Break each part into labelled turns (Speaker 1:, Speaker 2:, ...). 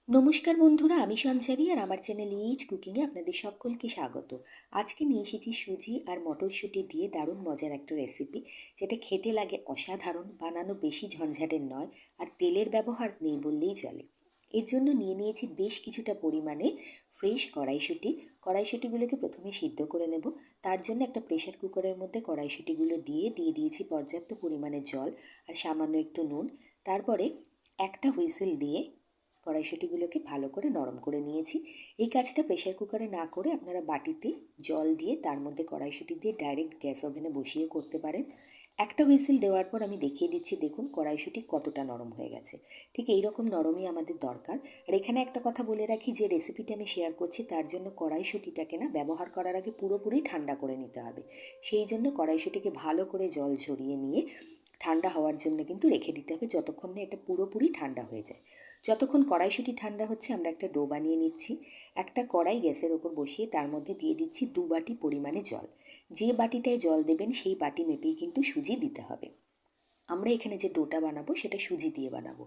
Speaker 1: নমস্কার বন্ধুরা, আমি সঞ্চারী আর আমার চ্যানেল ইজ কুকিংয়ে আপনাদের সকলকে স্বাগত। আজকে নিয়ে এসেছি সুজি আর মটরশুঁটি দিয়ে দারুণ মজার একটা রেসিপি, যেটা খেতে লাগে অসাধারণ, বানানো বেশি ঝঞ্ঝাটের নয়, আর তেলের ব্যবহার নেই বললেই চলে। এর জন্য নিয়ে নিয়েছি বেশ কিছুটা পরিমাণে ফ্রেশ কড়াইশুঁটি। কড়াইশুঁটিগুলোকে প্রথমে সিদ্ধ করে নেব। তার জন্য একটা প্রেশার কুকারের মধ্যে কড়াইশুঁটিগুলো দিয়ে দিয়েছি পর্যাপ্ত পরিমাণে জল আর সামান্য একটু নুন। তারপরে একটা হুইসেল দিয়ে কড়াইশুঁটিগুলোকে ভালো করে নরম করে নিয়েছি। এই কাজটা প্রেশার কুকারে না করে আপনারা বাটিতে জল দিয়ে তার মধ্যে কড়াইশুঁটি দিয়ে ডাইরেক্ট গ্যাস ওভেনে বসিয়ে করতে পারেন। একটা হুইসেল দেওয়ার পর আমি দেখিয়ে দিচ্ছি, দেখুন কড়াইশুঁটি কতটা নরম হয়ে গেছে। ঠিক এই রকম নরমই আমাদের দরকার। আর এখানে একটা কথা বলে রাখি, যে রেসিপিটা আমি শেয়ার করছি তার জন্য কড়াইশুঁটিটাকে না ব্যবহার করার আগে পুরোপুরি ঠান্ডা করে নিতে হবে। সেই জন্য কড়াইশুঁটিকে ভালো করে জল ঝরিয়ে নিয়ে ঠান্ডা হওয়ার জন্য কিন্তু রেখে দিতে হবে, যতক্ষণ না এটা পুরোপুরি ঠান্ডা হয়ে যায়। যতক্ষণ কড়াইশুঁটি ঠান্ডা হচ্ছে আমরা একটা ডো বানিয়ে নিচ্ছি। একটা কড়াই গ্যাসের ওপর বসিয়ে তার মধ্যে দিয়ে দিচ্ছি 2 বাটি পরিমাণে জল। যে বাটিটায় জল দেবেন সেই বাটি মেপেই কিন্তু সুজি দিতে হবে। আমরা এখানে যে ডোটা বানাবো সেটা সুজি দিয়ে বানাবো।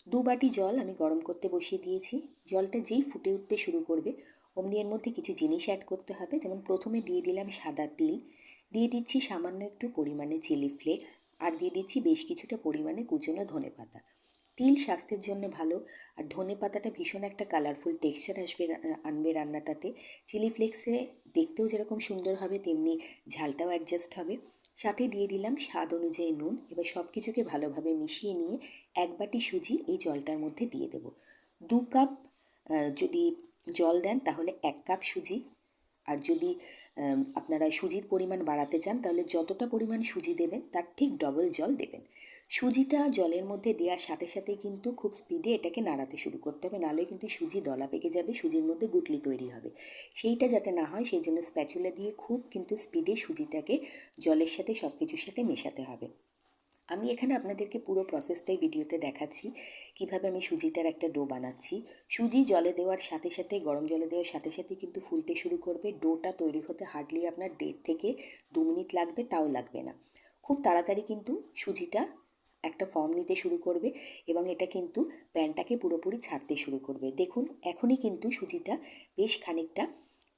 Speaker 1: 2 বাটি জল আমি গরম করতে বসিয়ে দিয়েছি। জলটা যেই ফুটে উঠতে শুরু করবে অমনি এর মধ্যে কিছু জিনিস অ্যাড করতে হবে। যেমন প্রথমে দিয়ে দিলাম সাদা তিল, দিয়ে দিচ্ছি সামান্য একটু পরিমাণে চিলি ফ্লেক্স, আর দিয়ে দিচ্ছি বেশ কিছুটা পরিমাণে কুচনো ধনেপাতা। তিল স্বাস্থ্যের জন্য ভালো, আর ধনে পাতাটা ভীষণ একটা কালারফুল টেক্সচার আনবে রান্নাটাতে। চিলি ফ্লেক্সে দেখতেও যেরকম সুন্দর হবে তেমনি ঝালটাও অ্যাডজাস্ট হবে। সাথে দিয়ে দিলাম স্বাদ অনুযায়ী নুন। এবার সব কিছুকে ভালোভাবে মিশিয়ে নিয়ে 1 বাটি সুজি এই জলটার মধ্যে দিয়ে দেব। 2 কাপ যদি জল দেন তাহলে 1 কাপ সুজি। আর যদি আপনারা সুজির পরিমাণ বাড়াতে চান তাহলে যতটা পরিমাণ সুজি দেবেন তার ঠিক ডবল জল দেবেন। সুজিটা জলের মধ্যে দেওয়ার সাথে সাথে কিন্তু খুব স্পিডে এটাকে নাড়াতে শুরু করতে হবে, নাহলে কিন্তু সুজি দলা পেকে যাবে, সুজির মধ্যে গুটলি তৈরি হবে। সেইটা যাতে না হয় সেই জন্য স্প্যাচুলা দিয়ে খুব কিন্তু স্পিডে সুজিটাকে জলের সাথে সব কিছুর সাথে মেশাতে হবে। আমি এখানে আপনাদেরকে পুরো প্রসেসটাই ভিডিওতে দেখাচ্ছি, কিভাবে আমি সুজিটার একটা ডো বানাচ্ছি। সুজি জলে দেওয়ার সাথে সাথে, গরম জলে দেওয়ার সাথে সাথে কিন্তু ফুলতে শুরু করবে। ডোটা তৈরি হতে হার্ডলি আপনার 1.5 থেকে 2 মিনিট লাগবে, তাও লাগবে না। খুব তাড়াতাড়ি কিন্তু সুজিটা একটা ফর্ম নিতে শুরু করবে এবং এটা কিন্তু প্যানটাকে পুরোপুরি ছাড়তে শুরু করবে। দেখুন এখনই কিন্তু সুজিটা বেশ খানিকটা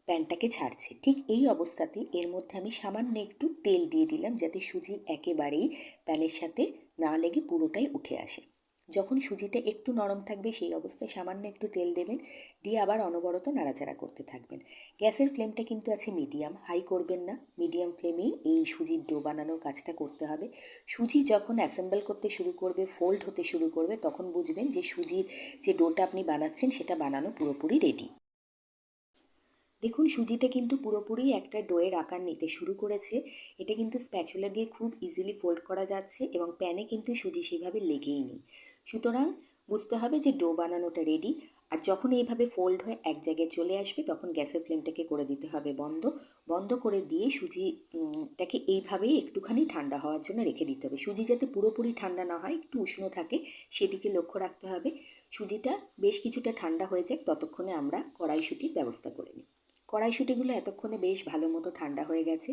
Speaker 1: প্যানটাকে ছাড়ছে। ঠিক এই অবস্থাতে এর মধ্যে আমি সামান্য একটু তেল দিয়ে দিলাম, যাতে সুজি একেবারেই প্যানের সাথে না লেগে পুরোটাই উঠে আসে। যখন সুজিটা একটু নরম থাকবে সেই অবস্থায় সামান্য একটু তেল দেবেন, দিয়ে আবার অনবরত নাড়াচাড়া করতে থাকবেন। গ্যাসের ফ্লেমটা কিন্তু আছে মিডিয়াম, হাই করবেন না, মিডিয়াম ফ্লেমেই এই সুজির ডো বানানোর কাজটা করতে হবে। সুজি যখন অ্যাসেম্বল করতে শুরু করবে, ফোল্ড হতে শুরু করবে, তখন বুঝবেন যে সুজির যে ডোটা আপনি বানাচ্ছেন সেটা বানানো পুরোপুরি রেডি। দেখুন সুজিটা কিন্তু পুরোপুরি একটা ডোয়ের আকার নিতে শুরু করেছে। এটা কিন্তু স্প্যাচুলা দিয়ে খুব ইজিলি ফোল্ড করা যাচ্ছে এবং প্যানে কিন্তু সুজি সেভাবে লেগেই নেই। সুতরাং বুঝতে হবে যে ডো বানানোটা রেডি। আর যখন এইভাবে ফোল্ড হয়ে এক জায়গায় চলে আসবে তখন গ্যাসের ফ্লেমটাকে করে দিতে হবে বন্ধ। বন্ধ করে দিয়ে সুজিটাকে এইভাবেই একটুখানি ঠান্ডা হওয়ার জন্য রেখে দিতে হবে। সুজি যাতে পুরোপুরি ঠান্ডা না হয়, একটু উষ্ণ থাকে, সেদিকে লক্ষ্য রাখতে হবে। সুজিটা বেশ কিছুটা ঠান্ডা হয়ে যাক, ততক্ষণে আমরা কড়াইশুঁটির ব্যবস্থা করে নিই। কড়াইশুঁটিগুলো এতক্ষণে বেশ ভালো মতো ঠান্ডা হয়ে গেছে।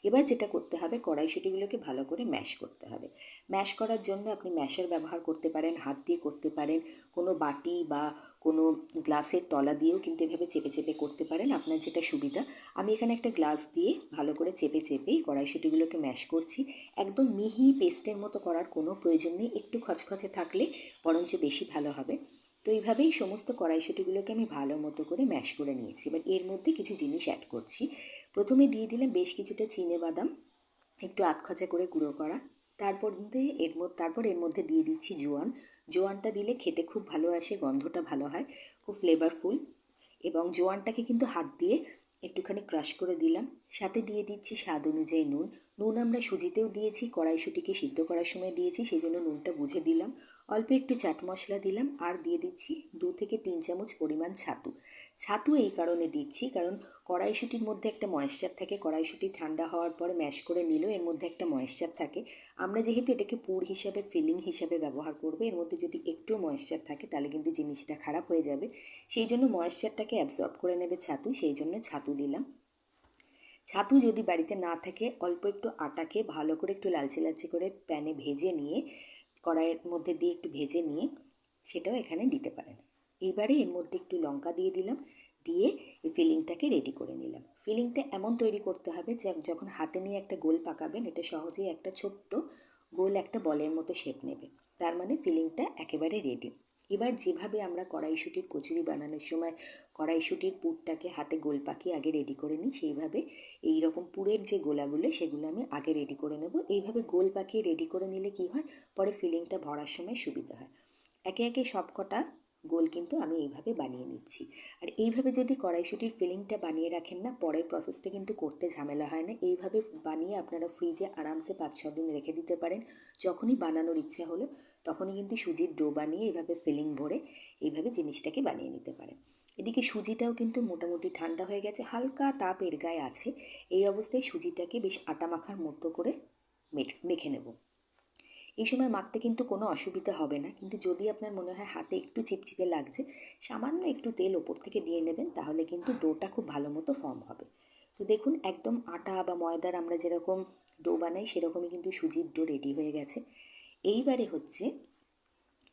Speaker 1: এবার যেটা করতে হবে, কড়াইশুঁটিগুলোকে ভালো করে ম্যাশ করতে হবে। ম্যাশ করার জন্য আপনি ম্যাশার ব্যবহার করতে পারেন, হাত দিয়ে করতে পারেন, কোনো বাটি বা কোনো গ্লাসের তলা দিয়েও কিন্তু এভাবে চেপে চেপে করতে পারেন, আপনার যেটা সুবিধা। আমি এখানে একটা গ্লাস দিয়ে ভালো করে চেপে চেপেই কড়াইশুঁটিগুলোকে ম্যাশ করছি। একদম মিহি পেস্টের মতো করার কোনো প্রয়োজন নেই, একটু খচখচে থাকলে বরঞ্চ বেশি ভালো হবে। তো এইভাবেই সমস্ত কড়াইশুঁটিগুলোকে আমি ভালো মতো করে ম্যাশ করে নিয়েছি। এবার এর মধ্যে কিছু জিনিস অ্যাড করছি। প্রথমে দিয়ে দিলাম বেশ কিছুটা চিনেবাদাম, একটু আধখচা করে গুঁড়ো করা। তারপর এর মধ্যে দিয়ে দিচ্ছি জোয়ান। জোয়ানটা দিলে খেতে খুব ভালো আসে, গন্ধটা ভালো হয়, খুব ফ্লেভারফুল। এবং জোয়ানটাকে কিন্তু হাত দিয়ে একটুখানি ক্রাশ করে দিলাম। সাথে দিয়ে দিচ্ছি স্বাদ অনুযায়ী নুন। নুন আমরা সুজিতেও দিয়েছি, কড়াইশুঁটিকে সিদ্ধ করার সময় দিয়েছি, সেই জন্য নুনটা বুঝে দিলাম। অল্প একটু চাট মশলা দিলাম, আর দিয়ে দিচ্ছি 2 থেকে 3 চামচ পরিমাণ ছাতু। ছাতু এই কারণে দিচ্ছি কারণ কড়াইশুঁটির মধ্যে একটা ময়েশ্চার থাকে। কড়াইশুঁটি ঠান্ডা হওয়ার পরে ম্যাশ করে নিলেও এর মধ্যে একটা ময়েশ্চার থাকে। আমরা যেহেতু এটাকে পুর হিসাবে, ফিলিং হিসাবে ব্যবহার করবো, এর মধ্যে যদি একটু ময়েশ্চার থাকে তাহলে কিন্তু জিনিসটা খারাপ হয়ে যাবে। সেই জন্য ময়েশ্চারটাকে অ্যাবজর্ব করে নেবে ছাতু, সেই জন্য ছাতু দিলাম। ছাতু যদি বাড়িতে না থাকে অল্প একটু আটাকে ভালো করে একটু লালচে লালচে করে প্যানে ভেজে নিয়ে, কড়াইয়ের মধ্যে দিয়ে একটু ভেজে নিয়ে সেটাও এখানে দিতে পারেন। এইবারে এর মধ্যে একটু লঙ্কা দিয়ে দিলাম, দিয়ে এই ফিলিংটাকে রেডি করে নিলাম। ফিলিংটা এমন তৈরি করতে হবে যে যখন হাতে নিয়ে একটা গোল পাকাবেন এটা সহজেই একটা ছোট্ট গোল একটা বলের মতো শেপ নেবে। তার মানে ফিলিংটা একেবারে রেডি। এবার যেভাবে আমরা কড়াইশুঁটির কচুরি বানানোর সময় কড়াইশুঁটির পুরটাকে হাতে গোল পাকিয়ে আগে রেডি করে নিই, সেইভাবে এই রকম পুরের যে গোলাগুলো সেগুলো আমি আগে রেডি করে নেব। এইভাবে গোল পাকিয়ে রেডি করে নিলে কি হয়, পরে ফিলিংটা ভরার সময় সুবিধা হয়। একে একে সব কটা গোল কিন্তু আমি এইভাবে বানিয়ে নিচ্ছি। আর এইভাবে যদি কড়াইশুঁটির ফিলিংটা বানিয়ে রাখেন না, পরের প্রসেসটা কিন্তু করতে ঝামেলা হয় না। এইভাবে বানিয়ে আপনারা ফ্রিজে আরামসে 5-6 দিন রেখে দিতে পারেন। যখনই বানানোর ইচ্ছা হলো তখনই কিন্তু সুজির ডো বানিয়ে এইভাবে ফিলিং ভরে এইভাবে জিনিসটাকে বানিয়ে নিতে পারেন। এদিকে সুজিটাও কিন্তু মোটামুটি ঠান্ডা হয়ে গেছে, হালকা তাপ এর গায়ে আছে। এই অবস্থায় সুজিটাকে বেশ আটা মাখার মতো করে মেখে নেব। এই সময় মাখতে কিন্তু কোনো অসুবিধা হবে না, কিন্তু যদি আপনার মনে হয় হাতে একটু চিপচিপে লাগছে, সামান্য একটু তেল ওপর থেকে দিয়ে নেবেন, তাহলে কিন্তু ডোটা খুব ভালো মতো ফর্ম হবে। তো দেখুন একদম আটা বা ময়দার আমরা যেরকম ডো বানাই সেরকমই কিন্তু সুজির ডো রেডি হয়ে গেছে। এইবারে হচ্ছে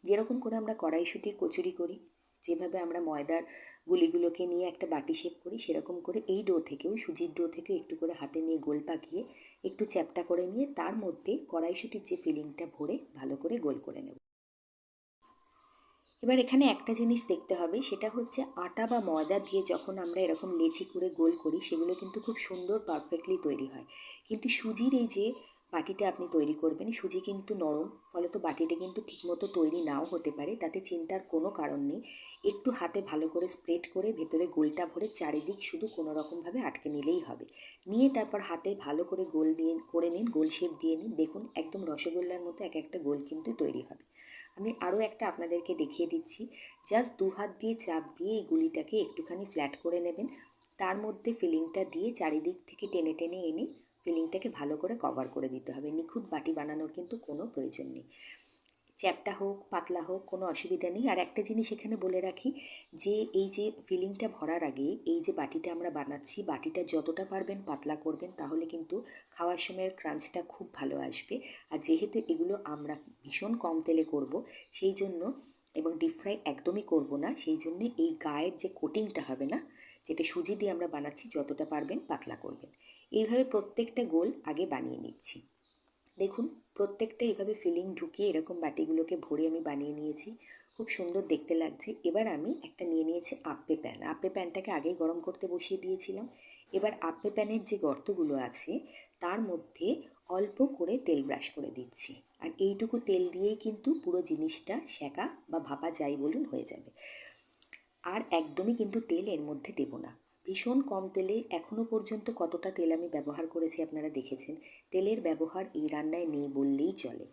Speaker 1: যেরকম করে আমরা কড়াইশুঁটির কচুরি করি, যেভাবে আমরা ময়দার গুলিগুলোকে নিয়ে একটা বাটি শেপ করি, সেরকম করে এই ডো থেকেও সুজির ডো থেকেও একটু করে হাতে নিয়ে গোল পাকিয়ে একটু চ্যাপ্টা করে নিয়ে তার মধ্যে কড়াইশুঁটির যে ফিলিংটা ভরে ভালো করে গোল করে নেব। এবার এখানে একটা জিনিস দেখতে হবে, সেটা হচ্ছে আটা বা ময়দা দিয়ে যখন আমরা এরকম লেচি করে গোল করি সেগুলো কিন্তু খুব সুন্দর পারফেক্টলি তৈরি হয়। কিন্তু সুজির এই যে বাটিটা আপনি তৈরি করবেন, সুজি কিন্তু নরম, ফলত বাটিটা কিন্তু ঠিকমতো তৈরি নাও হতে পারে। তাতে চিন্তার কোনো কারণ নেই। একটু হাতে ভালো করে স্প্রেড করে ভেতরে গোলটা ভরে চারিদিক শুধু কোনো রকমভাবে আটকে নিলেই হবে। নিয়ে তারপর হাতে ভালো করে গোল দিয়ে করে নিন, গোল শেপ দিয়ে নিন। দেখুন একদম রসগোল্লার মতো এক একটা গোল কিন্তু তৈরি হবে। আমি আরও একটা আপনাদেরকে দেখিয়ে দিচ্ছি। জাস্ট 2 হাত দিয়ে চাপ দিয়ে এই গুলিটাকে একটুখানি ফ্ল্যাট করে নেবেন। তার মধ্যে ফিলিংটা দিয়ে চারিদিক থেকে টেনে টেনে এনে ফিলিংটাকে ভালো করে কভার করে দিতে হবে। নিখুঁত বাটি বানানোর কিন্তু কোনো প্রয়োজন নেই। চ্যাপ্টা হোক পাতলা হোক কোনো অসুবিধা নেই। আর একটা জিনিস এখানে বলে রাখি, যে এই যে ফিলিংটা ভরার আগে এই যে বাটিটা আমরা বানাচ্ছি, বাটিটা যতটা পারবেন পাতলা করবেন, তাহলে কিন্তু খাওয়ার সময়ের ক্রাঞ্চটা খুব ভালো আসবে। আর যেহেতু এগুলো আমরা ভীষণ কম তেলে করব, সেই জন্য এবং ডিপ ফ্রাই একদমই করব না, সেই জন্য এই গায়ের যে কোটিংটা হবে না, যেটা সুজি দিয়ে আমরা বানাচ্ছি, যতটা পারবেন পাতলা করবেন। এইভাবে প্রত্যেকটা গোল আগে বানিয়ে নিচ্ছি। দেখুন প্রত্যেকটা এইভাবে ফিলিং ঢুকিয়ে এরকম বাটিগুলোকে ভরে আমি বানিয়ে নিয়েছি। খুব সুন্দর দেখতে লাগছে। এবার আমি একটা নিয়ে নিয়েছি আপ্পে প্যান। আপ্পে প্যানটাকে আগেই গরম করতে বসিয়ে দিয়েছিলাম। এবার আপ্পে প্যানের যে গর্তগুলো আছে তার মধ্যে অল্প করে তেল ব্রাশ করে দিচ্ছি। আর এইটুকু তেল দিয়েই কিন্তু পুরো জিনিসটা সেঁকা বা ভাপা যাই বলুন হয়ে যাবে। আর একদমই কিন্তু তেল এর মধ্যে দেব না। ভীষণ কম তেলে এখনও পর্যন্ত কতটা তেল আমি ব্যবহার করেছি আপনারা দেখেছেন। তেলের ব্যবহার এই রান্নায় নেই বললেই চলে।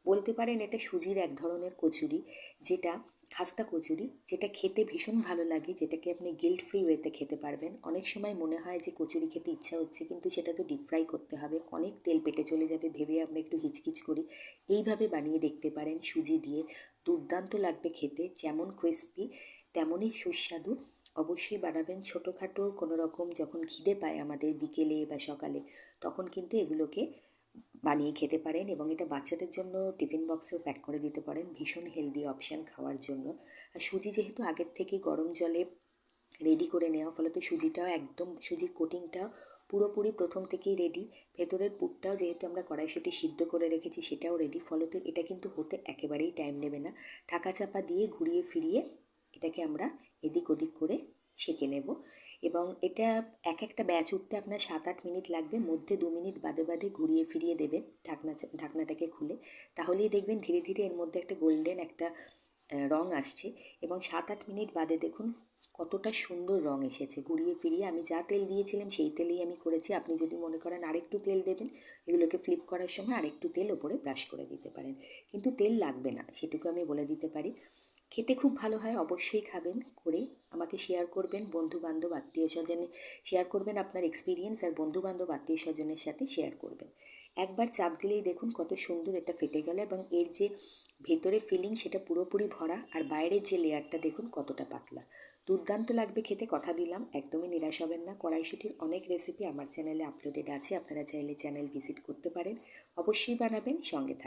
Speaker 1: বলতে পারেন এটা সুজির এক ধরনের কচুরি, যেটা খাস্তা কচুরি, যেটা খেতে ভীষণ ভালো লাগে, যেটাকে আপনি গিল্ট ফ্রি ওয়েতে খেতে পারবেন। অনেক সময় মনে হয় যে কচুরি খেতে ইচ্ছা হচ্ছে, কিন্তু সেটা তো ডিপ ফ্রাই করতে হবে, অনেক তেল পেটে চলে যাবে ভেবে আমরা একটু হিচকিচ করি। এইভাবে বানিয়ে দেখতে পারেন সুজি দিয়ে, দুর্দান্ত লাগবে খেতে, যেমন ক্রিস্পি তেমনই সুস্বাদু। অবশ্যই বানাবেন। ছোটোখাটো কোনো রকম যখন খিদে পায় আমাদের বিকেলে বা সকালে, তখন কিন্তু এগুলোকে বানিয়ে খেতে পারেন। এবং এটা বাচ্চাদের জন্য টিফিন বক্সেও প্যাক করে দিতে পারেন, ভীষণ হেলদি অপশান খাওয়ার জন্য। আর সুজি যেহেতু আগের থেকেই গরম জলে রেডি করে নেওয়া, ফলত সুজিটাও একদম, সুজির কোটিংটাও পুরোপুরি প্রথম থেকেই রেডি। ভেতরের পুরটাও যেহেতু আমরা কড়াইশুঁটি সিদ্ধ করে রেখেছি সেটাও রেডি, ফলত এটা কিন্তু হতে একেবারেই টাইম নেবে না। ঢাকা চাপা দিয়ে ঘুরিয়ে ফিরিয়ে এটাকে আমরা এদিক ওদিক করে সেঁকে নেব। এবং এটা এক একটা ব্যাচ উঠতে আপনার 7-8 মিনিট লাগবে। মধ্যে 2 মিনিট বাদে বাদে ঘুরিয়ে ফিরিয়ে দেবেন ঢাকনাটাকে খুলে। তাহলেই দেখবেন ধীরে ধীরে এর মধ্যে একটা গোল্ডেন একটা রং আসছে। এবং 7-8 মিনিট বাদে দেখুন কতটা সুন্দর রং এসেছে। ঘুরিয়ে ফিরিয়ে আমি যা তেল দিয়েছিলাম সেই তেলেই আমি করেছি। আপনি যদি মনে করেন আরেকটু তেল দেবেন, এগুলোকে ফ্লিপ করার সময় আরেকটু তেল ওপরে ব্রাশ করে দিতে পারেন, কিন্তু তেল লাগবে না, সেটুকু আমি বলে দিতে পারি। খেতে খুব ভালো হয়, অবশ্যই খাবেন। করে আমাকে শেয়ার করবেন, বন্ধুবান্ধব আত্মীয় স্বজনে শেয়ার করবেন আপনার এক্সপিরিয়েন্স, আর বন্ধুবান্ধব আত্মীয় স্বজনের সাথে শেয়ার করবেন। একবার চাপ দিলেই দেখুন কত সুন্দর এটা ফেটে গেল, এবং এর যে ভেতরে ফিলিং সেটা পুরোপুরি ভরা, আর বাইরের যে লেয়ারটা দেখুন কতটা পাতলা। দুর্দান্ত লাগবে খেতে, কথা দিলাম। একদমই নিরাশ হবেন না। কড়াইশুঁটির অনেক রেসিপি আমার চ্যানেলে আপলোডেড আছে, আপনারা চাইলে চ্যানেল ভিজিট করতে পারেন। অবশ্যই বানাবেন, সঙ্গে থাকবেন।